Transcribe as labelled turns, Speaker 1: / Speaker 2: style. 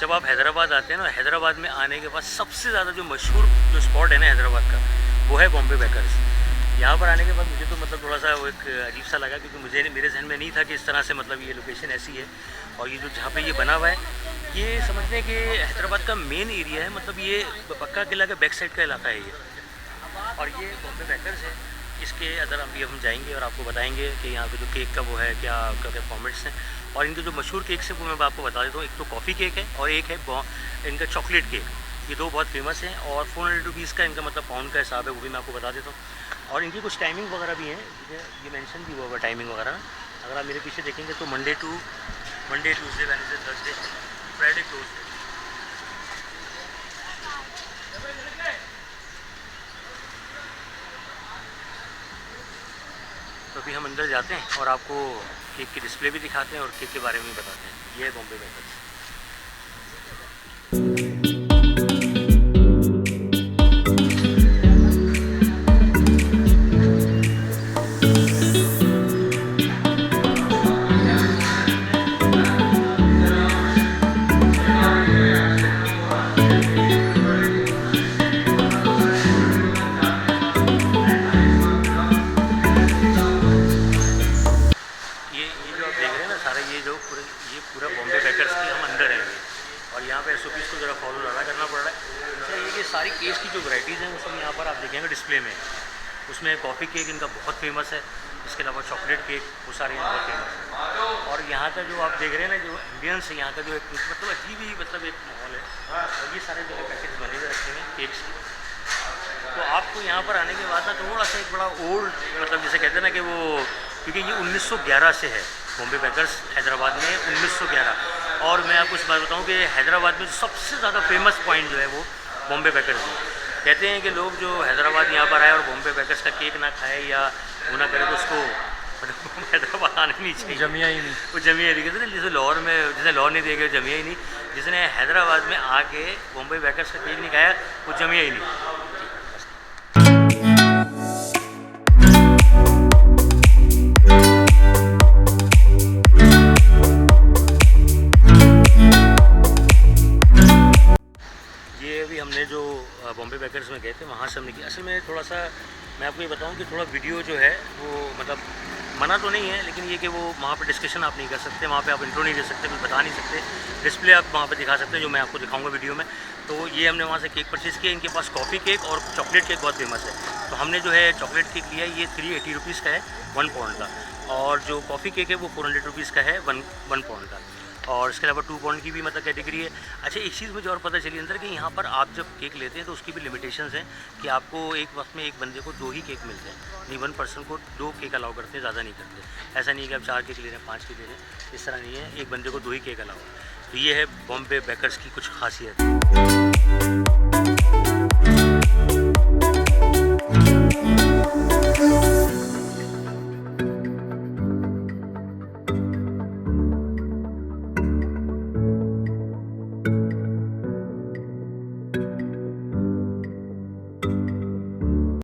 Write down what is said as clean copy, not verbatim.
Speaker 1: जब आप हैदराबाद आते हैं ना, हैदराबाद में आने के बाद सबसे ज़्यादा जो मशहूर जो स्पॉट है ना हैदराबाद का, वो है बॉम्बे बेकर्स। यहाँ पर आने के बाद मुझे तो मतलब थोड़ा सा वो एक अजीब सा लगा, क्योंकि मुझे मेरे जहन में नहीं था कि इस तरह से मतलब ये लोकेशन ऐसी है। और ये जो जहाँ पे ये बना हुआ है, ये समझते हैं कि हैदराबाद का मेन एरिया है, मतलब ये पक्का किला के बैक साइड का इलाका है ये। और ये बॉम्बे बेकर्स है। इसके अंदर अभी हम जाएंगे और आपको बताएंगे कि यहाँ पे जो केक का वो है क्या क्या क्या फॉर्मेट्स हैं। और इनके जो मशहूर केक्स हैं वो मैं आपको बता देता हूँ। एक तो कॉफ़ी केक है और एक है इनका चॉकलेट केक। ये दो बहुत फेमस हैं और 400 रुपीज़ का इनका मतलब पाउंड का हिसाब है, वो भी मैं आपको बता देता हूँ। और इनकी कुछ टाइमिंग वगैरह भी हैं, ये मेंशन भी हुआ हुआ टाइमिंग वगैरह। अगर आप मेरे पीछे देखेंगे तो Monday Tuesday Wednesday Thursday Friday close है। तो अभी हम अंदर जाते हैं और आपको केक की डिस्प्ले भी दिखाते हैं और केक के बारे में भी बताते हैं। ये है बॉम्बे बेकर्स। ये जो आप देख रहे हैं ना सारा, ये पूरा बॉम्बे बेकर्स के हम अंदर हैं। और यहाँ पे SOPs को ज़रा फॉलो ज़्यादा करना पड़ रहा है। दूसरा ये कि सारी केक्स की जो वैराइटीज़ हैं वो सब यहाँ पर आप देखेंगे डिस्प्ले में। उसमें कॉफ़ी केक इनका बहुत फेमस है, इसके अलावा चॉकलेट केक वो सारे यहाँ बहुत फेमस है। और यहाँ का जो आप देख रहे हैं ना, जो एम्बियंस है यहाँ का, जो एक मतलब अजीब ही मतलब एक माहौल है। और ये सारे जो है पैकेट्स बने हुए रखे हैं केक्स के। तो आपको यहाँ पर आने के बाद ना थोड़ा सा एक बड़ा ओल्ड मतलब जैसे कहते हैं ना कि वो, क्योंकि ये 1911 से है बॉम्बे बेकर्स हैदराबाद में 1911। और मैं आपको इस बात बताऊँ कि हैदराबाद में सबसे ज़्यादा फेमस पॉइंट जो है वो बॉम्बे बेकर्स है। कहते हैं कि लोग जो हैदराबाद यहाँ पर आए और बॉम्बे बेकर्स का केक ना खाए या वो ना करे तो उसको मतलब हैदराबाद आने नहीं चाहिए,
Speaker 2: जमिया ही नहीं।
Speaker 1: वो जमिया ही नहीं। कहते ना जैसे लाहौर में जिसने लाहौर नहीं देखे जमिया ही नहीं, जिसने हैदराबाद में आके बॉम्बे बेकर्स का केक नहीं खाया वो जमिया ही नहीं। ये अभी हमने जो बॉम्बे बेकर्स में गए थे वहाँ से हमने किया। असल में थोड़ा सा मैं आपको ये बताऊँ कि थोड़ा वीडियो जो है वो मतलब मना तो नहीं है, लेकिन ये कि वो वहाँ पे डिस्कशन आप नहीं कर सकते, वहाँ पे आप इंट्रो नहीं दे सकते, कुछ बता नहीं सकते। डिस्प्ले आप वहाँ पे दिखा सकते हैं जो मैं आपको दिखाऊंगा वीडियो में। तो ये हमने वहाँ से केक परचेज़ किया। इनके पास कॉफ़ी केक और चॉकलेट केक बहुत फेमस है। तो हमने जो है चॉकलेट केक लिया, ये 380 रुपीज़ का है 1 पाउंड का। और जो कॉफ़ी केक है वो 400 रुपीज़ का है 1 पाउंड का। और इसके अलावा 2 पाउंड की भी मतलब कैटेगरी है। अच्छा, एक चीज़ मुझे और पता चली अंदर कि यहाँ पर आप जब केक लेते हैं तो उसकी भी लिमिटेशंस हैं कि आपको एक वक्त में एक बंदे को 2 ही केक मिलते हैं। नहीं, 1 पर्सन को 2 केक अलाउ करते हैं, ज़्यादा नहीं करते। ऐसा नहीं है कि आप 4 केक ले रहे हैं 5 केक ले रहे हैं, इस तरह नहीं है। एक बंदे को 2 ही केक अलाउ है। तो ये है बॉम्बे बेकर्स की कुछ खासियत।